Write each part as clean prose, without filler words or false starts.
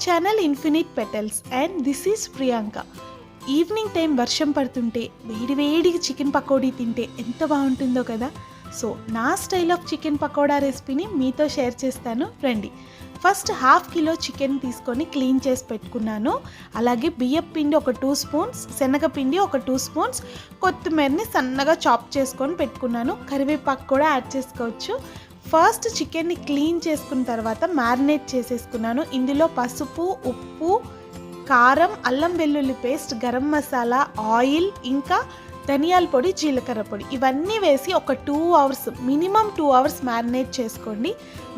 Channel infinite petals and this is Priyanka. Evening time వర్షం పడుతుంటే వేడి వేడిగా చికెన్ పకోడీ తింటే ఎంత బాగుంటుందో కదా. సో నా స్టైల్ ఆఫ్ చికెన్ పకోడా రెసిపీని మీతో షేర్ చేస్తాను రండి. ఫస్ట్ హాఫ్ కిలో చికెన్ తీసుకొని క్లీన్ చేసి పెట్టుకున్నాను. అలాగే బియ్యం పిండి ఒక 2 స్పూన్స్, శనగపిండి ఒక 2 స్పూన్స్, కొత్తిమీరని సన్నగా చాప్ చేసుకొని పెట్టుకున్నాను. కరివేపాకు కూడా యాడ్ చేసుకోవచ్చు. ఫస్ట్ చికెన్ని క్లీన్ చేసుకున్న తర్వాత మ్యారినేట్ చేసేసుకున్నాను. ఇందులో పసుపు, ఉప్పు, కారం, అల్లం వెల్లుల్లి పేస్ట్, గరం మసాలా, ఆయిల్, ఇంకా ధనియాల పొడి, జీలకర్ర పొడి ఇవన్నీ వేసి ఒక 2 అవర్స్, మినిమం 2 అవర్స్ మ్యారినేట్ చేసుకోండి.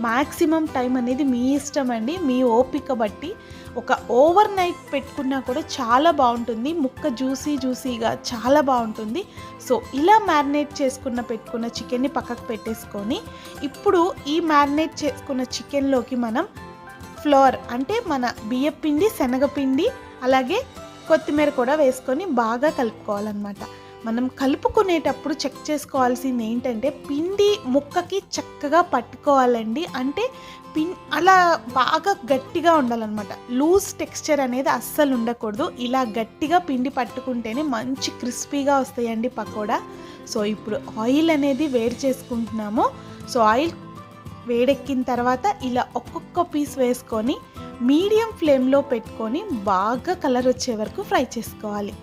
మ్యాక్సిమం టైం అనేది మీ ఇష్టం అండి, మీ ఓపిక బట్టి. ఒక ఓవర్ నైట్ పెట్టుకున్నా కూడా చాలా బాగుంటుంది, ముక్క జ్యూసీగా చాలా బాగుంటుంది. సో ఇలా మ్యారినేట్ పెట్టుకున్న చికెన్ని పక్కకు పెట్టేసుకొని ఇప్పుడు ఈ మ్యారినేట్ చేసుకున్న చికెన్లోకి మనం ఫ్లోర్ అంటే మన బియ్యపిండి, శనగపిండి, అలాగే కొత్తిమీర కూడా వేసుకొని బాగా కలుపుకోవాలన్నమాట. మనం కలుపుకునేటప్పుడు చెక్ చేసుకోవాల్సింది ఏంటంటే పిండి ముక్కకి చక్కగా పట్టుకోవాలండి. అంటే అలా బాగా గట్టిగా ఉండాలన్నమాట. లూజ్ టెక్స్చర్ అనేది అస్సలు ఉండకూడదు. ఇలా గట్టిగా పిండి పట్టుకుంటేనే మంచి క్రిస్పీగా వస్తాయండి పకోడా. సో ఇప్పుడు ఆయిల్ అనేది వేడి చేసుకుంటున్నాము. సో ఆయిల్ వేడెక్కిన తర్వాత ఇలా ఒక్కొక్క పీస్ వేసుకొని మీడియం ఫ్లేమ్లో పెట్టుకొని బాగా కలర్ వచ్చే వరకు ఫ్రై చేసుకోవాలి.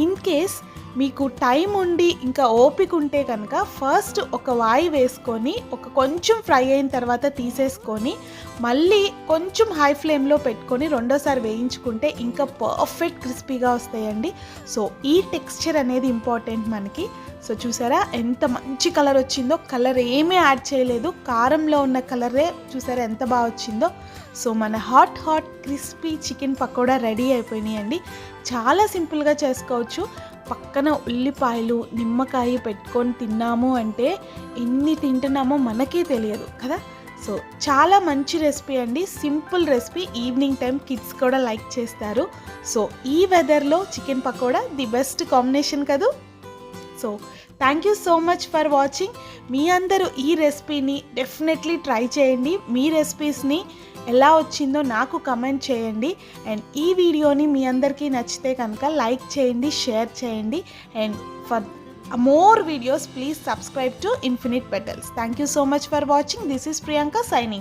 ఇన్ కేస్ మీకు టైం ఉండి ఇంకా ఓపిక ఉంటే కనుక ఫస్ట్ ఒక వాయి వేసుకొని కొంచెం ఫ్రై అయిన తర్వాత తీసేసుకొని మళ్ళీ కొంచెం హై ఫ్లేమ్లో పెట్టుకొని రెండోసారి వేయించుకుంటే ఇంకా పర్ఫెక్ట్ క్రిస్పీగా వస్తాయండి. సో ఈ టెక్స్చర్ అనేది ఇంపార్టెంట్ మనకి. సో చూసారా ఎంత మంచి కలర్ వచ్చిందో, కలర్ ఏమీ యాడ్ చేయలేదు, కారంలో ఉన్న కలరే చూసారా ఎంత బాగా వచ్చిందో. సో మన hot crispy chicken pakoda ready అయిపోయినాయండి. చాలా సింపుల్గా చేసుకోవచ్చు. పక్కన ఉల్లిపాయలు, నిమ్మకాయ పెట్టుకొని తిన్నాము అంటే ఎన్ని తింటున్నామో మనకే తెలియదు కదా. సో చాలా మంచి రెసిపీ అండి, simple recipe. Evening time kids కూడా లైక్ చేస్తారు. సో ఈ వెదర్లో chicken pakoda the best combination కదా. So thank you so much for watching. మీ అందరూ ఈ రెసిపీని డెఫినెట్లీ ట్రై చేయండి. మీ రెసిపీస్ని ఎలా వచ్చిందో నాకు కమెంట్ చేయండి. అండ్ ఈ వీడియోని మీ అందరికీ నచ్చితే కనుక లైక్ చేయండి, షేర్ చేయండి. And for more videos please subscribe to Infinite Petals. Thank you so much for watching. This is Priyanka signing.